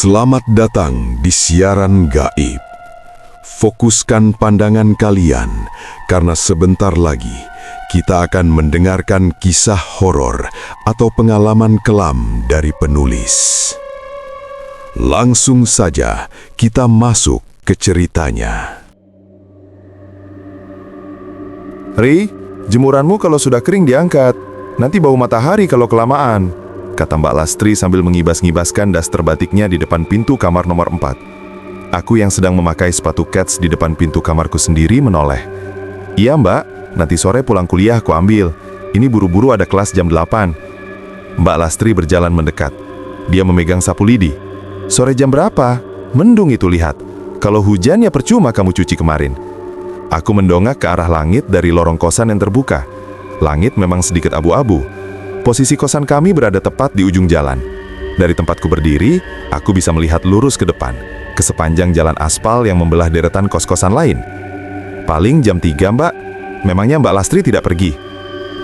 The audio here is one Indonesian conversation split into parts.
Selamat datang di siaran gaib. Fokuskan pandangan kalian, karena sebentar lagi kita akan mendengarkan kisah horor atau pengalaman kelam dari penulis. Langsung saja kita masuk ke ceritanya. Ri, jemuranmu kalau sudah kering diangkat. Nanti bau matahari kalau kelamaan, kata Mbak Lastri sambil mengibas-ngibaskan daster batiknya di depan pintu kamar nomor 4. Aku yang sedang memakai sepatu kets di depan pintu kamarku sendiri menoleh. Iya Mbak, nanti sore pulang kuliah aku ambil. Ini buru-buru ada kelas jam 8. Mbak Lastri berjalan mendekat. Dia memegang sapu lidi. Sore jam berapa? Mendung itu lihat. Kalau hujan ya percuma kamu cuci kemarin. Aku mendongak ke arah langit dari lorong kosan yang terbuka. Langit memang sedikit abu-abu. Posisi kosan kami berada tepat di ujung jalan. Dari tempatku berdiri, aku bisa melihat lurus ke depan, ke sepanjang jalan aspal yang membelah deretan kos-kosan lain. Paling jam 3, Mbak. Memangnya Mbak Lastri tidak pergi?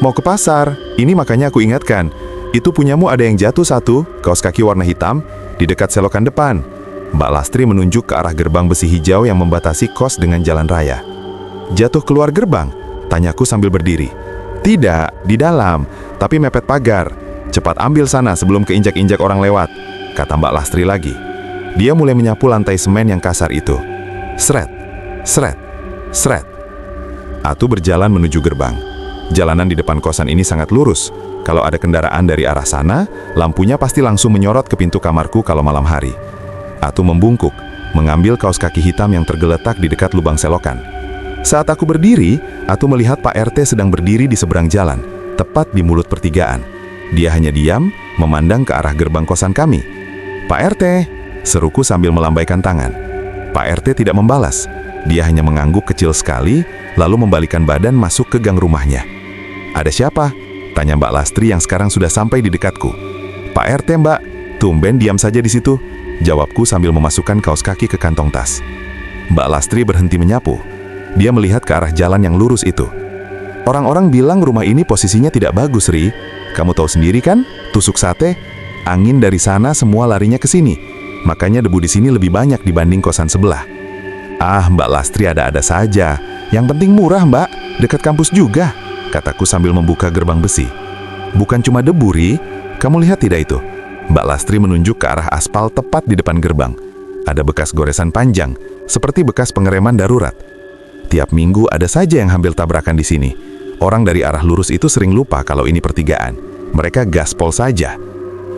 Mau ke pasar, ini makanya aku ingatkan. Itu punyamu ada yang jatuh satu, kaos kaki warna hitam, di dekat selokan depan. Mbak Lastri menunjuk ke arah gerbang besi hijau yang membatasi kos dengan jalan raya. Jatuh keluar gerbang? Tanyaku sambil berdiri. Tidak, di dalam, tapi mepet pagar. Cepat ambil sana sebelum keinjak-injak orang lewat, kata Mbak Lastri lagi. Dia mulai menyapu lantai semen yang kasar itu. Sret, sret, sret. Atu berjalan menuju gerbang. Jalanan di depan kosan ini sangat lurus. Kalau ada kendaraan dari arah sana, lampunya pasti langsung menyorot ke pintu kamarku kalau malam hari. Atu membungkuk, mengambil kaos kaki hitam yang tergeletak di dekat lubang selokan. Saat aku berdiri, Atu melihat Pak RT sedang berdiri di seberang jalan, tepat di mulut pertigaan. Dia hanya diam, memandang ke arah gerbang kosan kami. Pak RT, seruku sambil melambaikan tangan. Pak RT tidak membalas. Dia hanya mengangguk kecil sekali, lalu membalikkan badan masuk ke gang rumahnya. Ada siapa? Tanya Mbak Lastri yang sekarang sudah sampai di dekatku. Pak RT, Mbak. Tumben diam saja di situ, jawabku sambil memasukkan kaos kaki ke kantong tas. Mbak Lastri berhenti menyapu. Dia melihat ke arah jalan yang lurus itu. Orang-orang bilang rumah ini posisinya tidak bagus, Ri. Kamu tahu sendiri kan, tusuk sate, angin dari sana semua larinya ke sini. Makanya debu di sini lebih banyak dibanding kosan sebelah. Ah, Mbak Lastri ada-ada saja. Yang penting murah, Mbak. Dekat kampus juga, kataku sambil membuka gerbang besi. Bukan cuma debu, Ri. Kamu lihat tidak itu? Mbak Lastri menunjuk ke arah aspal tepat di depan gerbang. Ada bekas goresan panjang, seperti bekas pengereman darurat. Tiap minggu ada saja yang hampir tabrakan di sini. Orang dari arah lurus itu sering lupa kalau ini pertigaan. Mereka gaspol saja.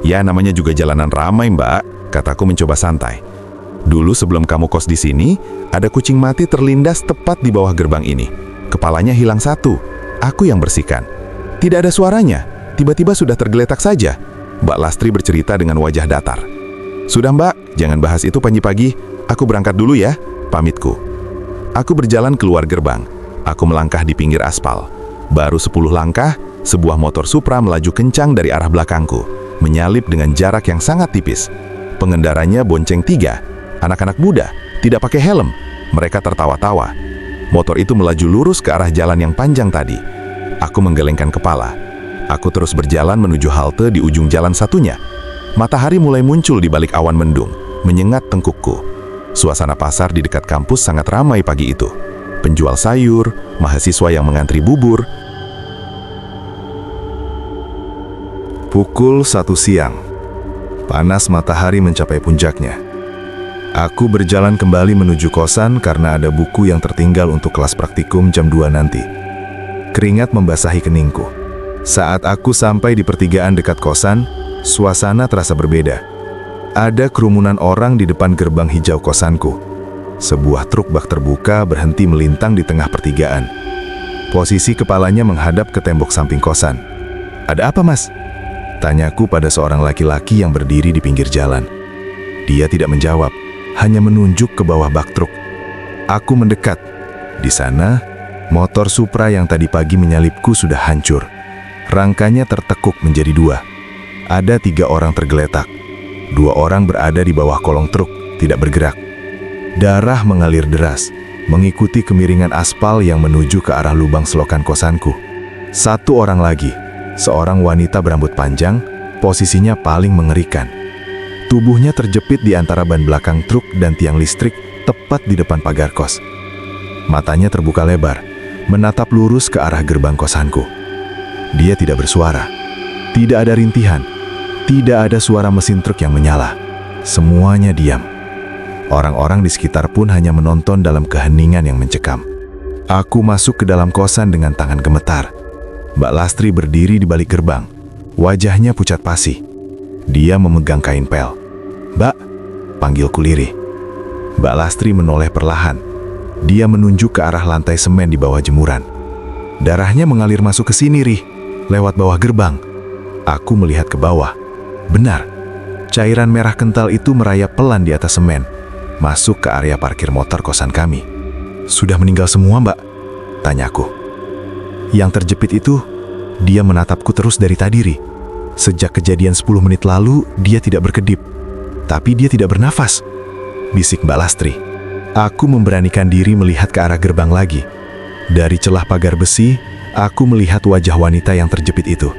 Ya, namanya juga jalanan ramai, Mbak, kataku mencoba santai. Dulu sebelum kamu kos di sini, ada kucing mati terlindas tepat di bawah gerbang ini. Kepalanya hilang satu. Aku yang bersihkan. Tidak ada suaranya. Tiba-tiba sudah tergeletak saja. Mbak Lastri bercerita dengan wajah datar. Sudah, Mbak, jangan bahas itu pagi-pagi. Aku berangkat dulu ya, pamitku. Aku berjalan keluar gerbang. Aku melangkah di pinggir aspal. Baru 10 langkah, sebuah motor Supra melaju kencang dari arah belakangku, menyalip dengan jarak yang sangat tipis. Pengendaranya bonceng 3, anak-anak muda, tidak pakai helm. Mereka tertawa-tawa. Motor itu melaju lurus ke arah jalan yang panjang tadi. Aku menggelengkan kepala. Aku terus berjalan menuju halte di ujung jalan satunya. Matahari mulai muncul di balik awan mendung, menyengat tengkukku. Suasana pasar di dekat kampus sangat ramai pagi itu. Penjual sayur, mahasiswa yang mengantri bubur. Pukul 1 siang. Panas matahari mencapai puncaknya. Aku berjalan kembali menuju kosan karena ada buku yang tertinggal untuk kelas praktikum jam 2 nanti. Keringat membasahi keningku. Saat aku sampai di pertigaan dekat kosan, suasana terasa berbeda. Ada kerumunan orang di depan gerbang hijau kosanku. Sebuah truk bak terbuka berhenti melintang di tengah pertigaan. Posisi kepalanya menghadap ke tembok samping kosan. Ada apa, Mas? Tanyaku pada seorang laki-laki yang berdiri di pinggir jalan. Dia tidak menjawab, hanya menunjuk ke bawah bak truk. Aku mendekat. Di sana, motor Supra yang tadi pagi menyalipku sudah hancur. Rangkanya tertekuk menjadi 2. Ada 3 orang tergeletak. 2 orang berada di bawah kolong truk, tidak bergerak. Darah mengalir deras, mengikuti kemiringan aspal yang menuju ke arah lubang selokan kosanku. 1 orang lagi, seorang wanita berambut panjang, posisinya paling mengerikan. Tubuhnya terjepit di antara ban belakang truk dan tiang listrik tepat di depan pagar kos. Matanya terbuka lebar, menatap lurus ke arah gerbang kosanku. Dia tidak bersuara. Tidak ada rintihan. Tidak ada suara mesin truk yang menyala. Semuanya diam. Orang-orang di sekitar pun hanya menonton dalam keheningan yang mencekam. Aku masuk ke dalam kosan dengan tangan gemetar. Mbak Lastri berdiri di balik gerbang. Wajahnya pucat pasi. Dia memegang kain pel. "Mbak," panggilku lirih. Mbak Lastri menoleh perlahan. Dia menunjuk ke arah lantai semen di bawah jemuran. "Darahnya mengalir masuk ke sini, Rih, lewat bawah gerbang." Aku melihat ke bawah. Benar, cairan merah kental itu merayap pelan di atas semen, masuk ke area parkir motor kosan kami. "Sudah meninggal semua, Mbak?" tanyaku. Yang terjepit itu, dia menatapku terus dari tadi, Rih. Sejak kejadian 10 menit lalu, dia tidak berkedip. Tapi dia tidak bernafas, bisik Mbak Lastri. Aku memberanikan diri melihat ke arah gerbang lagi. Dari celah pagar besi, aku melihat wajah wanita yang terjepit itu.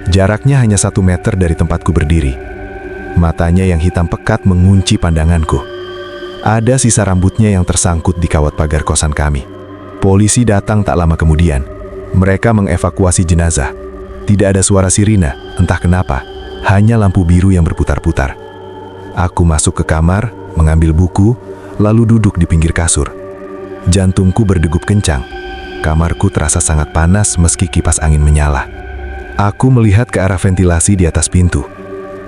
Jaraknya hanya 1 meter dari tempatku berdiri. Matanya yang hitam pekat mengunci pandanganku. Ada sisa rambutnya yang tersangkut di kawat pagar kosan kami. Polisi datang tak lama kemudian. Mereka mengevakuasi jenazah. Tidak ada suara sirine, entah kenapa. Hanya lampu biru yang berputar-putar. Aku masuk ke kamar, mengambil buku, lalu duduk di pinggir kasur. Jantungku berdegup kencang. Kamarku terasa sangat panas meski kipas angin menyala. Aku melihat ke arah ventilasi di atas pintu.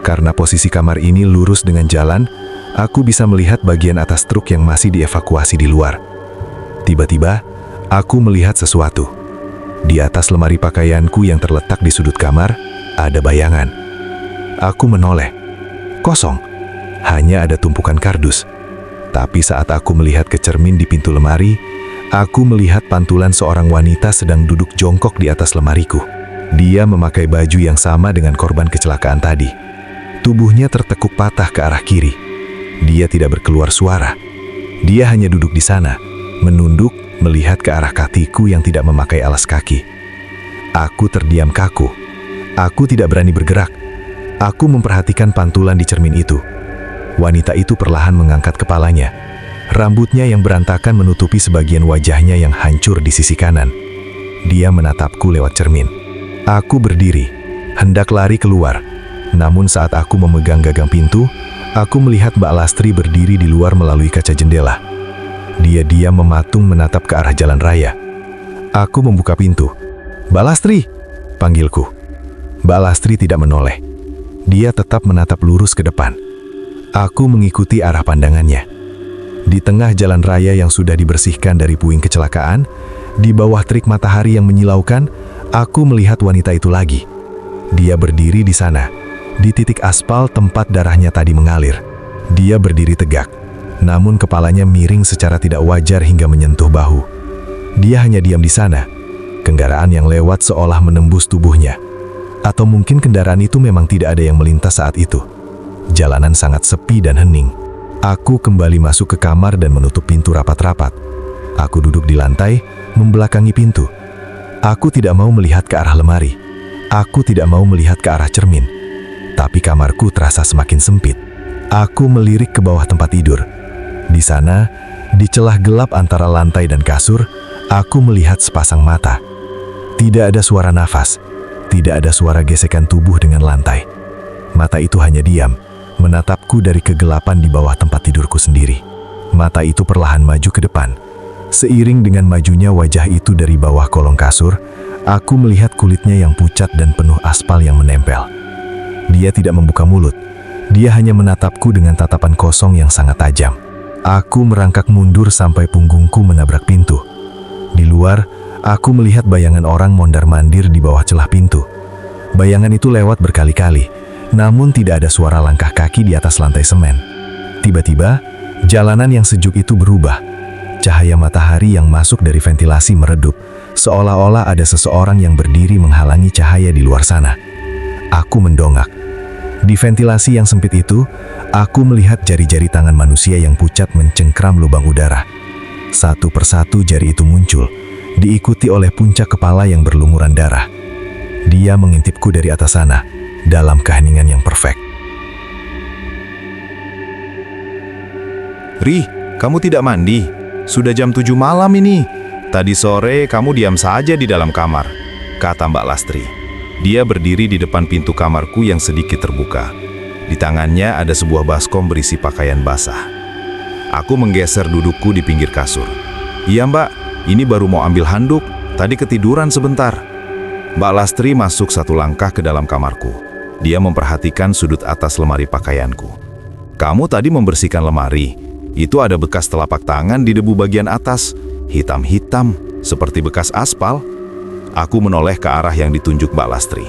Karena posisi kamar ini lurus dengan jalan, aku bisa melihat bagian atas truk yang masih dievakuasi di luar. Tiba-tiba, aku melihat sesuatu. Di atas lemari pakaianku yang terletak di sudut kamar, ada bayangan. Aku menoleh. Kosong. Hanya ada tumpukan kardus. Tapi saat aku melihat ke cermin di pintu lemari, aku melihat pantulan seorang wanita sedang duduk jongkok di atas lemariku. Dia memakai baju yang sama dengan korban kecelakaan tadi. Tubuhnya tertekuk patah ke arah kiri. Dia tidak berkeluar suara. Dia hanya duduk di sana, menunduk, melihat ke arah kakiku yang tidak memakai alas kaki. Aku terdiam kaku. Aku tidak berani bergerak. Aku memperhatikan pantulan di cermin itu. Wanita itu perlahan mengangkat kepalanya. Rambutnya yang berantakan menutupi sebagian wajahnya yang hancur di sisi kanan. Dia menatapku lewat cermin. Aku berdiri, hendak lari keluar. Namun saat aku memegang gagang pintu, aku melihat Mbak Lastri berdiri di luar melalui kaca jendela. Dia diam mematung menatap ke arah jalan raya. Aku membuka pintu. "Mbak Lastri!" panggilku. Mbak Lastri tidak menoleh. Dia tetap menatap lurus ke depan. Aku mengikuti arah pandangannya. Di tengah jalan raya yang sudah dibersihkan dari puing kecelakaan, di bawah terik matahari yang menyilaukan, aku melihat wanita itu lagi. Dia berdiri di sana, di titik aspal tempat darahnya tadi mengalir. Dia berdiri tegak, namun kepalanya miring secara tidak wajar hingga menyentuh bahu. Dia hanya diam di sana. Kendaraan yang lewat seolah menembus tubuhnya. Atau mungkin kendaraan itu memang tidak ada yang melintas saat itu. Jalanan sangat sepi dan hening. Aku kembali masuk ke kamar dan menutup pintu rapat-rapat. Aku duduk di lantai, membelakangi pintu. Aku tidak mau melihat ke arah lemari. Aku tidak mau melihat ke arah cermin. Tapi kamarku terasa semakin sempit. Aku melirik ke bawah tempat tidur. Di sana, di celah gelap antara lantai dan kasur, aku melihat sepasang mata. Tidak ada suara nafas. Tidak ada suara gesekan tubuh dengan lantai. Mata itu hanya diam, menatapku dari kegelapan di bawah tempat tidurku sendiri. Mata itu perlahan maju ke depan. Seiring dengan majunya wajah itu dari bawah kolong kasur, aku melihat kulitnya yang pucat dan penuh aspal yang menempel. Dia tidak membuka mulut. Dia hanya menatapku dengan tatapan kosong yang sangat tajam. Aku merangkak mundur sampai punggungku menabrak pintu. Di luar, aku melihat bayangan orang mondar-mandir di bawah celah pintu. Bayangan itu lewat berkali-kali, namun tidak ada suara langkah kaki di atas lantai semen. Tiba-tiba, jalanan yang sejuk itu berubah. Cahaya matahari yang masuk dari ventilasi meredup, seolah-olah ada seseorang yang berdiri menghalangi cahaya di luar sana. Aku mendongak. Di ventilasi yang sempit itu, aku melihat jari-jari tangan manusia yang pucat mencengkram lubang udara. Satu persatu jari itu muncul, diikuti oleh puncak kepala yang berlumuran darah. Dia mengintipku dari atas sana, dalam keheningan yang perfect. "Ri, kamu tidak mandi? Sudah jam 7 malam ini. Tadi sore kamu diam saja di dalam kamar," kata Mbak Lastri. Dia berdiri di depan pintu kamarku yang sedikit terbuka. Di tangannya ada sebuah baskom berisi pakaian basah. Aku menggeser dudukku di pinggir kasur. "Iya Mbak, ini baru mau ambil handuk. Tadi ketiduran sebentar." Mbak Lastri masuk satu langkah ke dalam kamarku. Dia memperhatikan sudut atas lemari pakaianku. "Kamu tadi membersihkan lemari. Itu ada bekas telapak tangan di debu bagian atas. Hitam-hitam, seperti bekas aspal." Aku menoleh ke arah yang ditunjuk Mbak Lastri.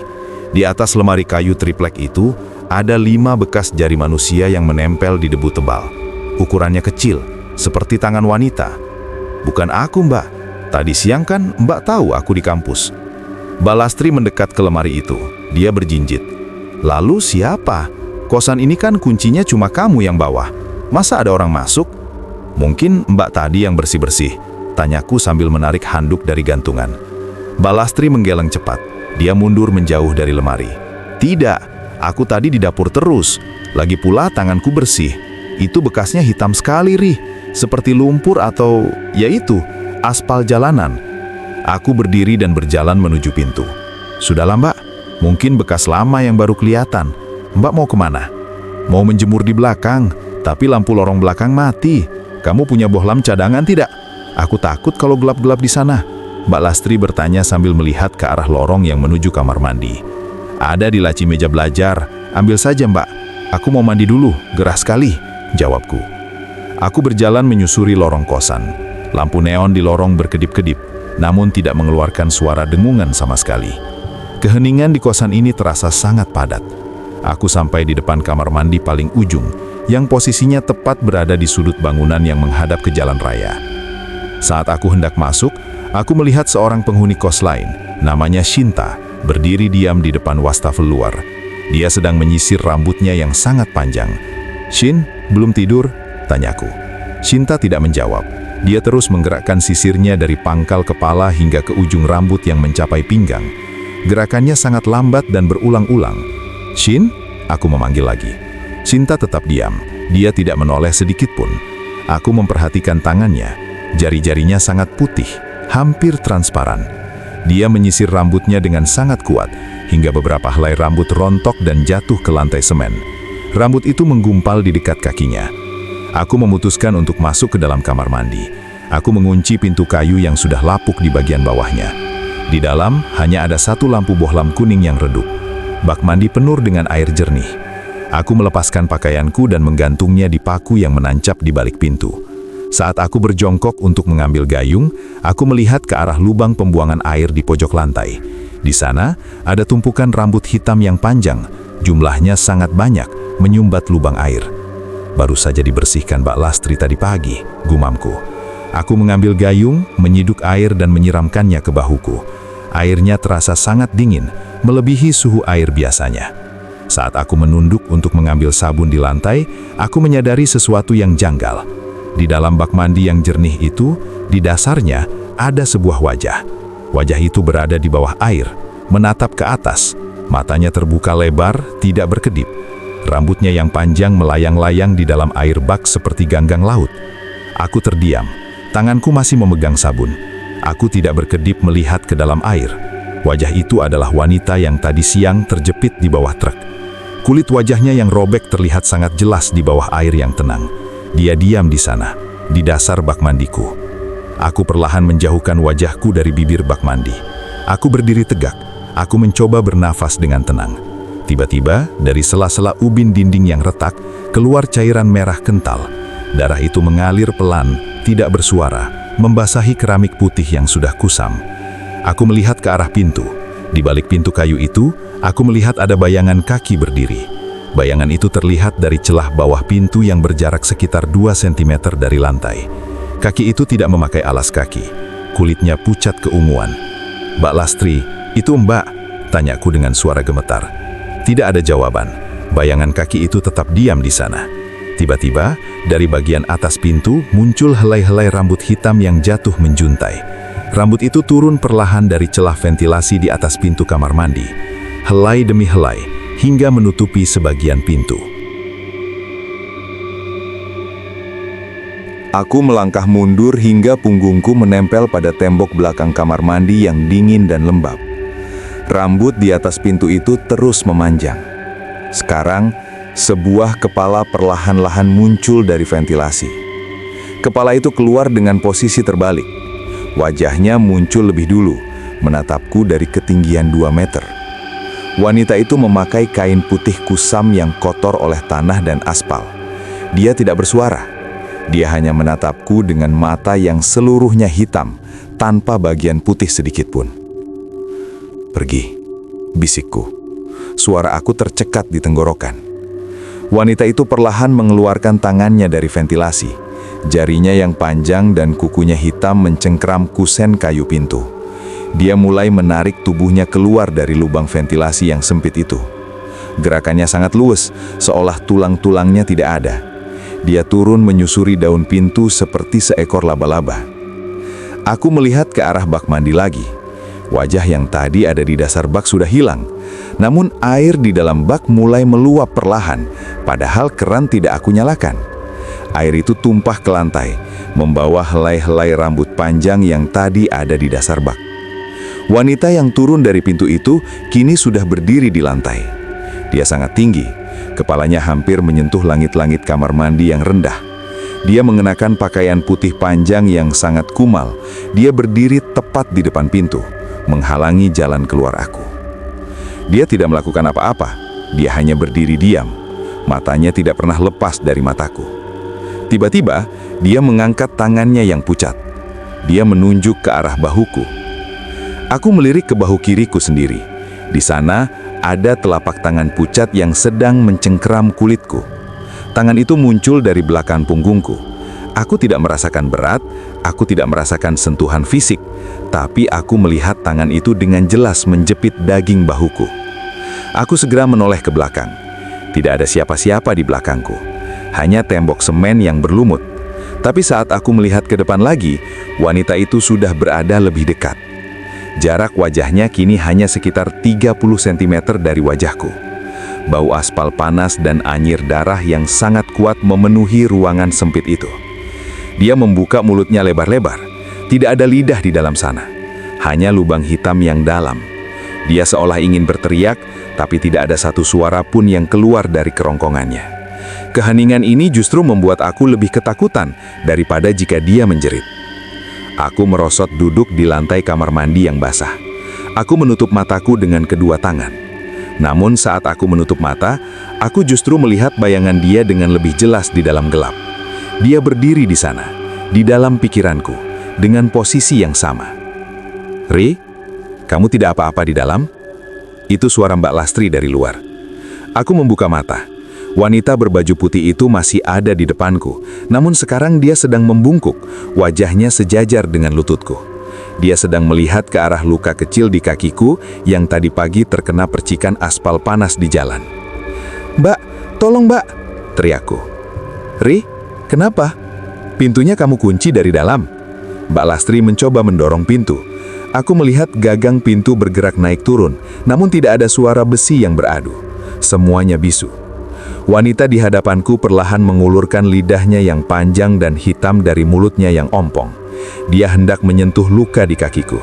Di atas lemari kayu triplek itu, ada 5 bekas jari manusia yang menempel di debu tebal. Ukurannya kecil, seperti tangan wanita. "Bukan aku, Mbak. Tadi siang kan Mbak tahu aku di kampus." Mbak Lastri mendekat ke lemari itu. Dia berjinjit. "Lalu siapa? Kosan ini kan kuncinya cuma kamu yang bawa. Masa ada orang masuk?" "Mungkin Mbak tadi yang bersih-bersih," tanyaku sambil menarik handuk dari gantungan. Mbak Lastri menggeleng cepat. Dia mundur menjauh dari lemari. "Tidak, aku tadi di dapur terus. Lagi pula tanganku bersih. Itu bekasnya hitam sekali, Ri. Seperti lumpur atau, yaitu, aspal jalanan." Aku berdiri dan berjalan menuju pintu. "Sudahlah Mbak, mungkin bekas lama yang baru kelihatan. Mbak mau kemana?" "Mau menjemur di belakang, tapi lampu lorong belakang mati. Kamu punya bohlam cadangan tidak? Aku takut kalau gelap-gelap di sana." Mbak Lastri bertanya sambil melihat ke arah lorong yang menuju kamar mandi. "Ada di laci meja belajar. Ambil saja Mbak. Aku mau mandi dulu, gerah sekali," jawabku. Aku berjalan menyusuri lorong kosan. Lampu neon di lorong berkedip-kedip, namun tidak mengeluarkan suara dengungan sama sekali. Keheningan di kosan ini terasa sangat padat. Aku sampai di depan kamar mandi paling ujung, yang posisinya tepat berada di sudut bangunan yang menghadap ke jalan raya. Saat aku hendak masuk, aku melihat seorang penghuni kos lain, namanya Shinta, berdiri diam di depan wastafel luar. Dia sedang menyisir rambutnya yang sangat panjang. "Shin, belum tidur?" tanyaku. Shinta tidak menjawab. Dia terus menggerakkan sisirnya dari pangkal kepala hingga ke ujung rambut yang mencapai pinggang. Gerakannya sangat lambat dan berulang-ulang. "Shin?" aku memanggil lagi. Shinta tetap diam. Dia tidak menoleh sedikit pun. Aku memperhatikan tangannya. Jari-jarinya sangat putih, hampir transparan. Dia menyisir rambutnya dengan sangat kuat, hingga beberapa helai rambut rontok dan jatuh ke lantai semen. Rambut itu menggumpal di dekat kakinya. Aku memutuskan untuk masuk ke dalam kamar mandi. Aku mengunci pintu kayu yang sudah lapuk di bagian bawahnya. Di dalam hanya ada satu lampu bohlam kuning yang redup. Bak mandi penuh dengan air jernih. Aku melepaskan pakaianku dan menggantungnya di paku yang menancap di balik pintu. Saat aku berjongkok untuk mengambil gayung, aku melihat ke arah lubang pembuangan air di pojok lantai. Di sana, ada tumpukan rambut hitam yang panjang, jumlahnya sangat banyak, menyumbat lubang air. "Baru saja dibersihkan Mbak Lastri tadi pagi," gumamku. Aku mengambil gayung, menyiduk air dan menyiramkannya ke bahuku. Airnya terasa sangat dingin, melebihi suhu air biasanya. Saat aku menunduk untuk mengambil sabun di lantai, aku menyadari sesuatu yang janggal. Di dalam bak mandi yang jernih itu, di dasarnya ada sebuah wajah. Wajah itu berada di bawah air, menatap ke atas. Matanya terbuka lebar, tidak berkedip. Rambutnya yang panjang melayang-layang di dalam air bak seperti ganggang laut. Aku terdiam. Tanganku masih memegang sabun. Aku tidak berkedip melihat ke dalam air. Wajah itu adalah wanita yang tadi siang terjepit di bawah truk. Kulit wajahnya yang robek terlihat sangat jelas di bawah air yang tenang. Dia diam di sana, di dasar bak mandiku. Aku perlahan menjauhkan wajahku dari bibir bak mandi. Aku berdiri tegak. Aku mencoba bernafas dengan tenang. Tiba-tiba, dari sela-sela ubin dinding yang retak, keluar cairan merah kental. Darah itu mengalir pelan, tidak bersuara, membasahi keramik putih yang sudah kusam. Aku melihat ke arah pintu. Di balik pintu kayu itu, aku melihat ada bayangan kaki berdiri. Bayangan itu terlihat dari celah bawah pintu yang berjarak sekitar 2 cm dari lantai. Kaki itu tidak memakai alas kaki. Kulitnya pucat keunguan. "Mbak Lastri, itu Mbak?" tanyaku dengan suara gemetar. Tidak ada jawaban. Bayangan kaki itu tetap diam di sana. Tiba-tiba, dari bagian atas pintu muncul helai-helai rambut hitam yang jatuh menjuntai. Rambut itu turun perlahan dari celah ventilasi di atas pintu kamar mandi. Helai demi helai, hingga menutupi sebagian pintu. Aku melangkah mundur hingga punggungku menempel pada tembok belakang kamar mandi yang dingin dan lembab. Rambut di atas pintu itu terus memanjang. Sekarang, sebuah kepala perlahan-lahan muncul dari ventilasi. Kepala itu keluar dengan posisi terbalik. Wajahnya muncul lebih dulu, menatapku dari ketinggian 2 meter. Wanita itu memakai kain putih kusam yang kotor oleh tanah dan aspal. Dia tidak bersuara. Dia hanya menatapku dengan mata yang seluruhnya hitam, tanpa bagian putih sedikit pun. "Pergi," bisikku. Suara aku tercekat di tenggorokan. Wanita itu perlahan mengeluarkan tangannya dari ventilasi. Jarinya yang panjang dan kukunya hitam mencengkram kusen kayu pintu. Dia mulai menarik tubuhnya keluar dari lubang ventilasi yang sempit itu. Gerakannya sangat luwes, seolah tulang-tulangnya tidak ada. Dia turun menyusuri daun pintu seperti seekor laba-laba. Aku melihat ke arah bak mandi lagi. Wajah yang tadi ada di dasar bak sudah hilang. Namun air di dalam bak mulai meluap perlahan, padahal keran tidak aku nyalakan. Air itu tumpah ke lantai, membawa helai-helai rambut panjang yang tadi ada di dasar bak. Wanita yang turun dari pintu itu kini sudah berdiri di lantai. Dia sangat tinggi. Kepalanya hampir menyentuh langit-langit kamar mandi yang rendah. Dia mengenakan pakaian putih panjang yang sangat kumal. Dia berdiri tepat di depan pintu, menghalangi jalan keluar aku. Dia tidak melakukan apa-apa. Dia hanya berdiri diam. Matanya tidak pernah lepas dari mataku. Tiba-tiba, dia mengangkat tangannya yang pucat. Dia menunjuk ke arah bahuku. Aku melirik ke bahu kiriku sendiri. Di sana, ada telapak tangan pucat yang sedang mencengkeram kulitku. Tangan itu muncul dari belakang punggungku. Aku tidak merasakan berat, aku tidak merasakan sentuhan fisik, tapi aku melihat tangan itu dengan jelas menjepit daging bahuku. Aku segera menoleh ke belakang. Tidak ada siapa-siapa di belakangku, hanya tembok semen yang berlumut. Tapi saat aku melihat ke depan lagi, wanita itu sudah berada lebih dekat. Jarak wajahnya kini hanya sekitar 30 cm dari wajahku. Bau aspal panas dan anyir darah yang sangat kuat memenuhi ruangan sempit itu. Dia membuka mulutnya lebar-lebar. Tidak ada lidah di dalam sana. Hanya lubang hitam yang dalam. Dia seolah ingin berteriak, tapi tidak ada satu suara pun yang keluar dari kerongkongannya. Keheningan ini justru membuat aku lebih ketakutan daripada jika dia menjerit. Aku merosot duduk di lantai kamar mandi yang basah. Aku menutup mataku dengan kedua tangan. Namun saat aku menutup mata, aku justru melihat bayangan dia dengan lebih jelas di dalam gelap. Dia berdiri di sana, di dalam pikiranku, dengan posisi yang sama. "Ri, kamu tidak apa-apa di dalam?" Itu suara Mbak Lastri dari luar. Aku membuka mata. Wanita berbaju putih itu masih ada di depanku, namun sekarang dia sedang membungkuk, wajahnya sejajar dengan lututku. Dia sedang melihat ke arah luka kecil di kakiku yang tadi pagi terkena percikan aspal panas di jalan. "Mbak, tolong Mbak!" teriakku. "Ri, kenapa? Pintunya kamu kunci dari dalam." Mbak Lastri mencoba mendorong pintu. Aku melihat gagang pintu bergerak naik turun, namun tidak ada suara besi yang beradu. Semuanya bisu. Wanita di hadapanku perlahan mengulurkan lidahnya yang panjang dan hitam dari mulutnya yang ompong. Dia hendak menyentuh luka di kakiku.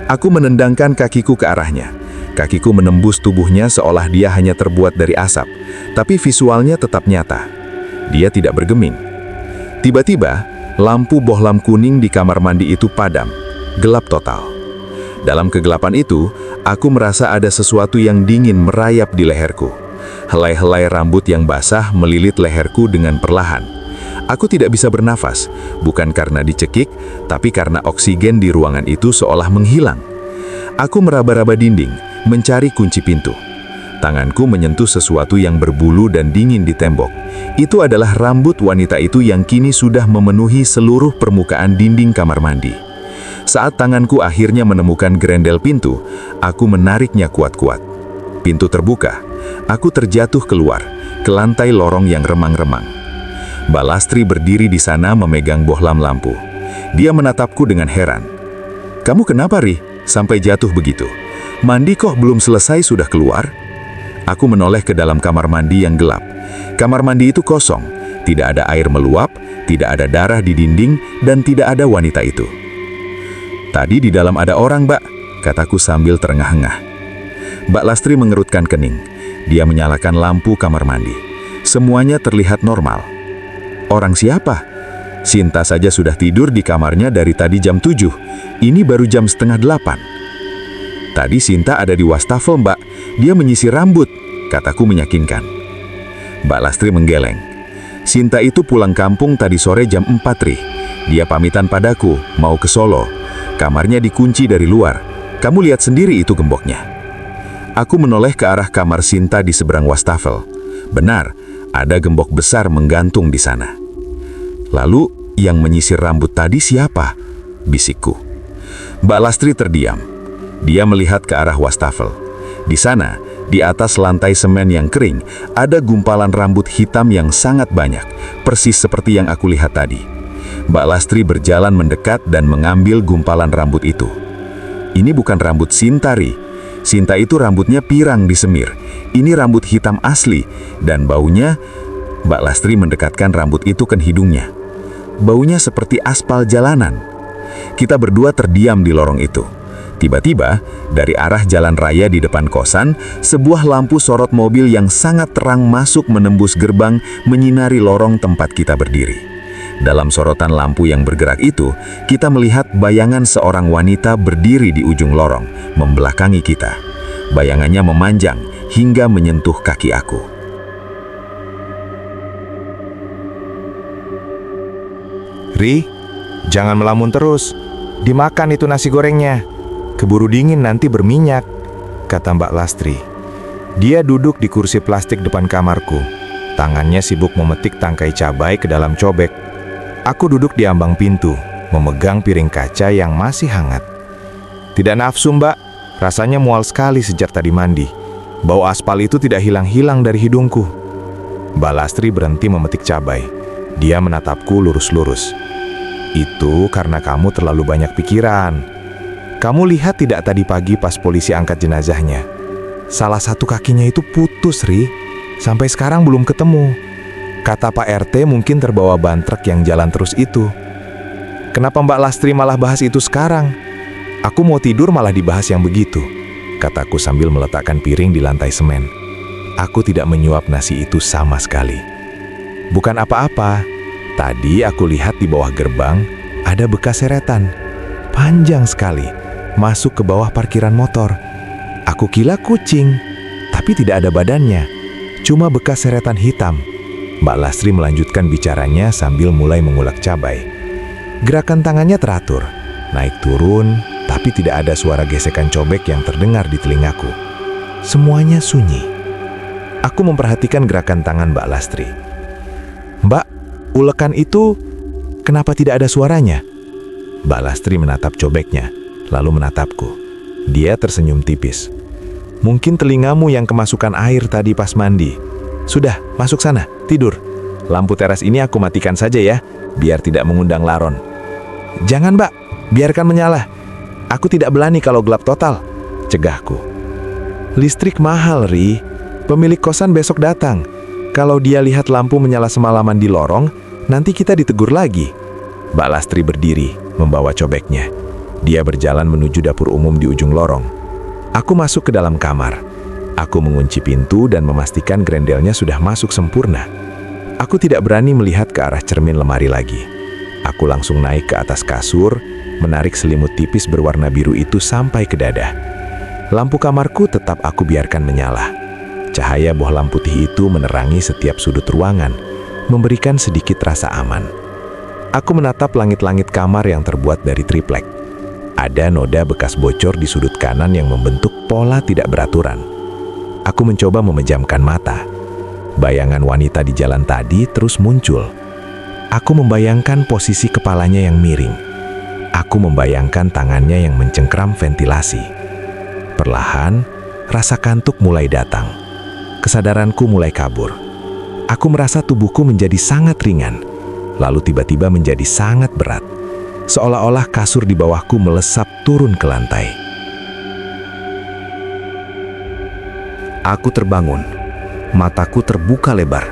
Aku menendangkan kakiku ke arahnya. Kakiku menembus tubuhnya seolah dia hanya terbuat dari asap, tapi visualnya tetap nyata. Dia tidak bergeming. Tiba-tiba, lampu bohlam kuning di kamar mandi itu padam, gelap total. Dalam kegelapan itu, aku merasa ada sesuatu yang dingin merayap di leherku. Helai-helai rambut yang basah melilit leherku dengan perlahan. Aku tidak bisa bernafas, bukan karena dicekik, tapi karena oksigen di ruangan itu seolah menghilang. Aku meraba-raba dinding, mencari kunci pintu. Tanganku menyentuh sesuatu yang berbulu dan dingin di tembok. Itu adalah rambut wanita itu yang kini sudah memenuhi seluruh permukaan dinding kamar mandi. Saat tanganku akhirnya menemukan grendel pintu, aku menariknya kuat-kuat. Pintu terbuka. Aku terjatuh keluar, ke lantai lorong yang remang-remang. Mbak Lastri berdiri di sana memegang bohlam lampu. Dia menatapku dengan heran. "Kamu kenapa, Ri? Sampai jatuh begitu? Mandi kok belum selesai sudah keluar?" Aku menoleh ke dalam kamar mandi yang gelap. Kamar mandi itu kosong. Tidak ada air meluap, Tidak ada darah di dinding dan tidak ada wanita itu. "Tadi di dalam ada orang, Mbak," kataku sambil terengah-engah. Mbak Lastri mengerutkan kening. Dia menyalakan lampu kamar mandi. Semuanya terlihat normal. Orang siapa? Sinta saja sudah tidur di kamarnya dari tadi jam 7. Ini baru jam setengah 8. "Tadi Sinta ada di wastafel, Mbak. Dia menyisir rambut," kataku meyakinkan. Mbak Lastri menggeleng. "Sinta itu pulang kampung tadi sore jam 4, Ri. Dia pamitan padaku, mau ke Solo. Kamarnya dikunci dari luar. Kamu lihat sendiri itu gemboknya." Aku menoleh ke arah kamar Sinta di seberang wastafel. Benar, ada gembok besar menggantung di sana. "Lalu, yang menyisir rambut tadi siapa?" bisikku. Mbak Lastri terdiam. Dia melihat ke arah wastafel. Di sana, di atas lantai semen yang kering, ada gumpalan rambut hitam yang sangat banyak, persis seperti yang aku lihat tadi. Mbak Lastri berjalan mendekat dan mengambil gumpalan rambut itu. "Ini bukan rambut Sinta, Ri. Sinta itu rambutnya pirang disemir. Ini rambut hitam asli, dan baunya..." Mbak Lastri mendekatkan rambut itu ke hidungnya. "Baunya seperti aspal jalanan." Kita berdua terdiam di lorong itu. Tiba-tiba, dari arah jalan raya di depan kosan, sebuah lampu sorot mobil yang sangat terang masuk menembus gerbang, menyinari lorong tempat kita berdiri. Dalam sorotan lampu yang bergerak itu, kita melihat bayangan seorang wanita berdiri di ujung lorong, membelakangi kita. Bayangannya memanjang hingga menyentuh kaki aku. "Ri, jangan melamun terus. Dimakan itu nasi gorengnya. Keburu dingin nanti berminyak," kata Mbak Lastri. Dia duduk di kursi plastik depan kamarku. Tangannya sibuk memetik tangkai cabai ke dalam cobek. Aku duduk di ambang pintu, memegang piring kaca yang masih hangat. "Tidak nafsu, Mbak. Rasanya mual sekali sejak tadi mandi. Bau aspal itu tidak hilang-hilang dari hidungku." Mbak Lastri berhenti memetik cabai. Dia menatapku lurus-lurus. "Itu karena kamu terlalu banyak pikiran. Kamu lihat tidak tadi pagi pas polisi angkat jenazahnya? Salah satu kakinya itu putus, Ri. Sampai sekarang belum ketemu. Kata Pak RT mungkin terbawa ban truk yang jalan terus itu." "Kenapa Mbak Lastri malah bahas itu sekarang? Aku mau tidur malah dibahas yang begitu," kataku sambil meletakkan piring di lantai semen. Aku tidak menyuap nasi itu sama sekali. "Bukan apa-apa. Tadi aku lihat di bawah gerbang ada bekas seretan. Panjang sekali, masuk ke bawah parkiran motor. Aku kira kucing, tapi tidak ada badannya. Cuma bekas seretan hitam." Mbak Lastri melanjutkan bicaranya sambil mulai mengulek cabai. Gerakan tangannya teratur, naik turun, tapi tidak ada suara gesekan cobek yang terdengar di telingaku. Semuanya sunyi. Aku memperhatikan gerakan tangan Mbak Lastri. "Mbak, ulekan itu kenapa tidak ada suaranya?" Mbak Lastri menatap cobeknya, lalu menatapku. Dia tersenyum tipis. "Mungkin telingamu yang kemasukan air tadi pas mandi. Sudah, masuk sana, tidur. Lampu teras ini aku matikan saja ya, biar tidak mengundang laron." "Jangan, Mbak, biarkan menyala. Aku tidak berani kalau gelap total," cegahku. "Listrik mahal, Ri. Pemilik kosan besok datang. Kalau dia lihat lampu menyala semalaman di lorong, nanti kita ditegur lagi." Mbak Lastri berdiri, membawa cobeknya. Dia berjalan menuju dapur umum di ujung lorong. Aku masuk ke dalam kamar. Aku mengunci pintu dan memastikan grendelnya sudah masuk sempurna. Aku tidak berani melihat ke arah cermin lemari lagi. Aku langsung naik ke atas kasur, menarik selimut tipis berwarna biru itu sampai ke dada. Lampu kamarku tetap aku biarkan menyala. Cahaya bohlam putih itu menerangi setiap sudut ruangan, memberikan sedikit rasa aman. Aku menatap langit-langit kamar yang terbuat dari triplek. Ada noda bekas bocor di sudut kanan yang membentuk pola tidak beraturan. Aku mencoba memejamkan mata. Bayangan wanita di jalan tadi terus muncul. Aku membayangkan posisi kepalanya yang miring. Aku membayangkan tangannya yang mencengkram ventilasi. Perlahan, rasa kantuk mulai datang. Kesadaranku mulai kabur. Aku merasa tubuhku menjadi sangat ringan, lalu tiba-tiba menjadi sangat berat. Seolah-olah kasur di bawahku melesap turun ke lantai. Aku terbangun. Mataku terbuka lebar,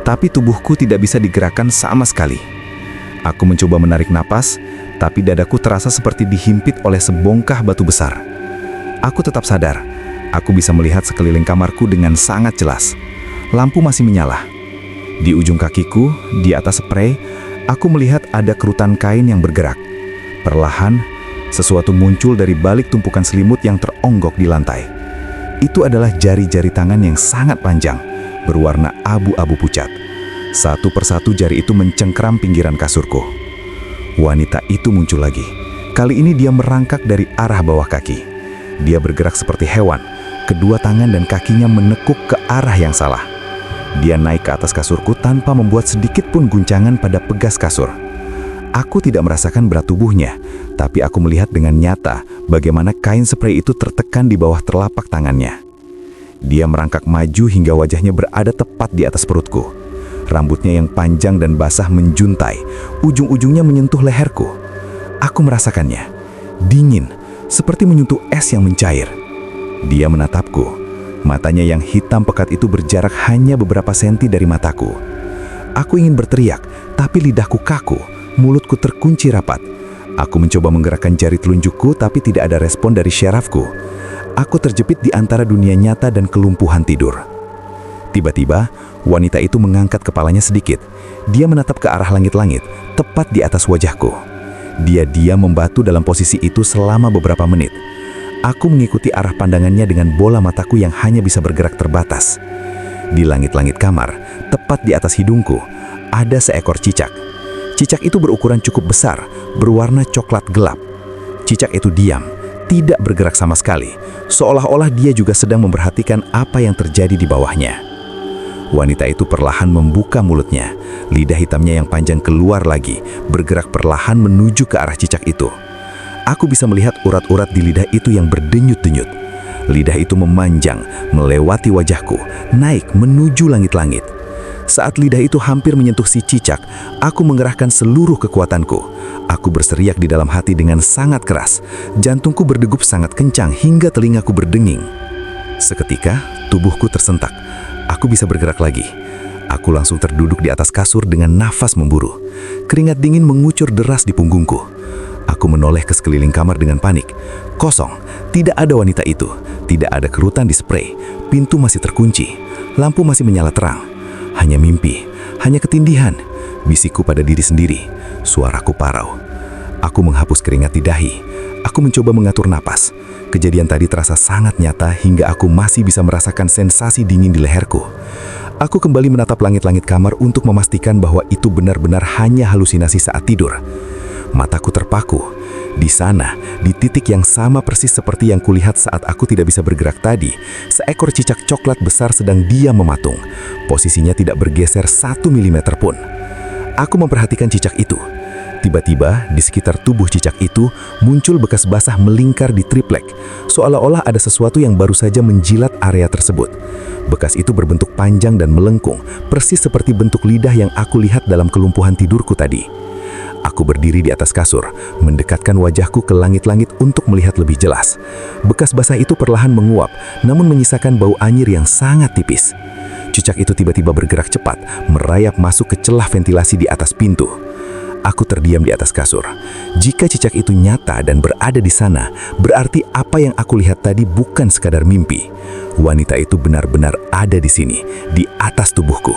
tapi tubuhku tidak bisa digerakkan sama sekali. Aku mencoba menarik napas, tapi dadaku terasa seperti dihimpit oleh sebongkah batu besar. Aku tetap sadar. Aku bisa melihat sekeliling kamarku dengan sangat jelas. Lampu masih menyala. Di ujung kakiku, di atas sprei, aku melihat ada kerutan kain yang bergerak. Perlahan, sesuatu muncul dari balik tumpukan selimut yang teronggok di lantai. Itu adalah jari-jari tangan yang sangat panjang, berwarna abu-abu pucat. Satu persatu jari itu mencengkram pinggiran kasurku. Wanita itu muncul lagi. Kali ini dia merangkak dari arah bawah kaki. Dia bergerak seperti hewan. Kedua tangan dan kakinya menekuk ke arah yang salah. Dia naik ke atas kasurku tanpa membuat sedikit pun guncangan pada pegas kasur. Aku tidak merasakan berat tubuhnya, tapi aku melihat dengan nyata bagaimana kain sprei itu tertekan di bawah telapak tangannya. Dia merangkak maju hingga wajahnya berada tepat di atas perutku. Rambutnya yang panjang dan basah menjuntai, ujung-ujungnya menyentuh leherku. Aku merasakannya, dingin, seperti menyentuh es yang mencair. Dia menatapku. Matanya yang hitam pekat itu berjarak hanya beberapa senti dari mataku. Aku ingin berteriak, tapi lidahku kaku, mulutku terkunci rapat. Aku mencoba menggerakkan jari telunjukku, tapi tidak ada respon dari syarafku. Aku terjepit di antara dunia nyata dan kelumpuhan tidur. Tiba-tiba, wanita itu mengangkat kepalanya sedikit. Dia menatap ke arah langit-langit, tepat di atas wajahku. Dia diam membatu dalam posisi itu selama beberapa menit. Aku mengikuti arah pandangannya dengan bola mataku yang hanya bisa bergerak terbatas. Di langit-langit kamar, tepat di atas hidungku, ada seekor cicak. Cicak itu berukuran cukup besar, berwarna coklat gelap. Cicak itu diam, tidak bergerak sama sekali, seolah-olah dia juga sedang memperhatikan apa yang terjadi di bawahnya. Wanita itu perlahan membuka mulutnya, lidah hitamnya yang panjang keluar lagi, bergerak perlahan menuju ke arah cicak itu. Aku bisa melihat urat-urat di lidah itu yang berdenyut-denyut. Lidah itu memanjang, melewati wajahku, naik menuju langit-langit. Saat lidah itu hampir menyentuh si cicak, aku mengerahkan seluruh kekuatanku. Aku berseriak di dalam hati dengan sangat keras. Jantungku berdegup sangat kencang hingga telingaku berdenging. Seketika, tubuhku tersentak. Aku bisa bergerak lagi. Aku langsung terduduk di atas kasur dengan nafas memburu. Keringat dingin mengucur deras di punggungku. Aku menoleh ke sekeliling kamar dengan panik. Kosong, tidak ada wanita itu. Tidak ada kerutan di sprei. Pintu masih terkunci. Lampu masih menyala terang. Hanya mimpi, hanya ketindihan. Bisikku pada diri sendiri. Suaraku parau. Aku menghapus keringat di dahi. Aku mencoba mengatur napas. Kejadian tadi terasa sangat nyata hingga aku masih bisa merasakan sensasi dingin di leherku. Aku kembali menatap langit-langit kamar untuk memastikan bahwa itu benar-benar hanya halusinasi saat tidur. Mataku terpaku. Di sana, di titik yang sama persis seperti yang kulihat saat aku tidak bisa bergerak tadi, seekor cicak coklat besar sedang diam mematung. Posisinya tidak bergeser 1 milimeter pun. Aku memperhatikan cicak itu. Tiba-tiba, di sekitar tubuh cicak itu, muncul bekas basah melingkar di triplek, seolah-olah ada sesuatu yang baru saja menjilat area tersebut. Bekas itu berbentuk panjang dan melengkung, persis seperti bentuk lidah yang aku lihat dalam kelumpuhan tidurku tadi. Aku berdiri di atas kasur, mendekatkan wajahku ke langit-langit untuk melihat lebih jelas. Bekas basah itu perlahan menguap, namun menyisakan bau anyir yang sangat tipis. Cicak itu tiba-tiba bergerak cepat, merayap masuk ke celah ventilasi di atas pintu. Aku terdiam di atas kasur. Jika cicak itu nyata dan berada di sana, berarti apa yang aku lihat tadi bukan sekadar mimpi. Wanita itu benar-benar ada di sini, di atas tubuhku.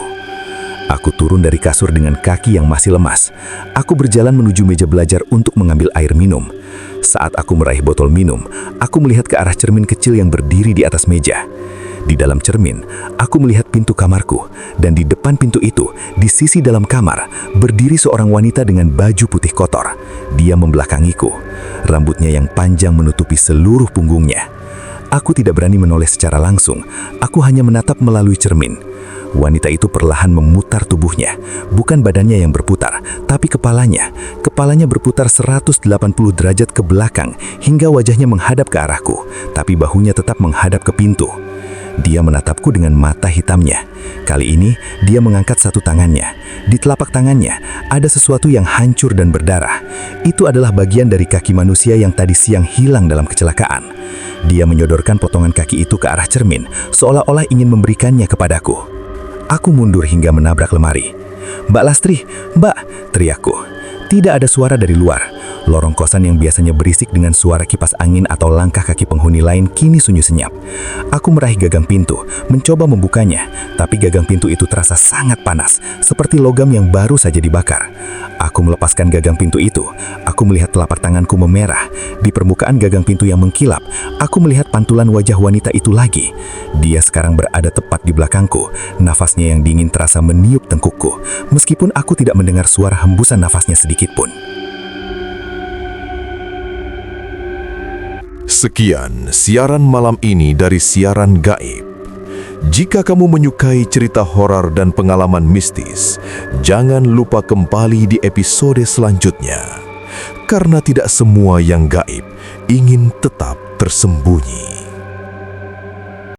Aku turun dari kasur dengan kaki yang masih lemas. Aku berjalan menuju meja belajar untuk mengambil air minum. Saat aku meraih botol minum, aku melihat ke arah cermin kecil yang berdiri di atas meja. Di dalam cermin, aku melihat pintu kamarku, dan di depan pintu itu, di sisi dalam kamar, berdiri seorang wanita dengan baju putih kotor. Dia membelakangiku. Rambutnya yang panjang menutupi seluruh punggungnya. Aku tidak berani menoleh secara langsung. Aku hanya menatap melalui cermin. Wanita itu perlahan memutar tubuhnya, bukan badannya yang berputar, tapi kepalanya. Kepalanya berputar 180 derajat ke belakang hingga wajahnya menghadap ke arahku, tapi bahunya tetap menghadap ke pintu. Dia menatapku dengan mata hitamnya. Kali ini, dia mengangkat satu tangannya. Di telapak tangannya, ada sesuatu yang hancur dan berdarah. Itu adalah bagian dari kaki manusia yang tadi siang hilang dalam kecelakaan. Dia menyodorkan potongan kaki itu ke arah cermin, seolah-olah ingin memberikannya kepadaku. Aku mundur hingga menabrak lemari. "Mbak Lastri, Mbak!" teriakku. Tidak ada suara dari luar. Lorong kosan yang biasanya berisik dengan suara kipas angin atau langkah kaki penghuni lain kini sunyi senyap. Aku meraih gagang pintu, mencoba membukanya, tapi gagang pintu itu terasa sangat panas, seperti logam yang baru saja dibakar. Aku melepaskan gagang pintu itu. Aku melihat telapak tanganku memerah. Di permukaan gagang pintu yang mengkilap, aku melihat pantulan wajah wanita itu lagi. Dia sekarang berada tepat di belakangku. Nafasnya yang dingin terasa meniup tengkukku, meskipun aku tidak mendengar suara hembusan nafasnya sedikit pun. Sekian siaran malam ini dari Siaran Gaib. Jika kamu menyukai cerita horor dan pengalaman mistis, jangan lupa kembali di episode selanjutnya. Karena tidak semua yang gaib ingin tetap tersembunyi.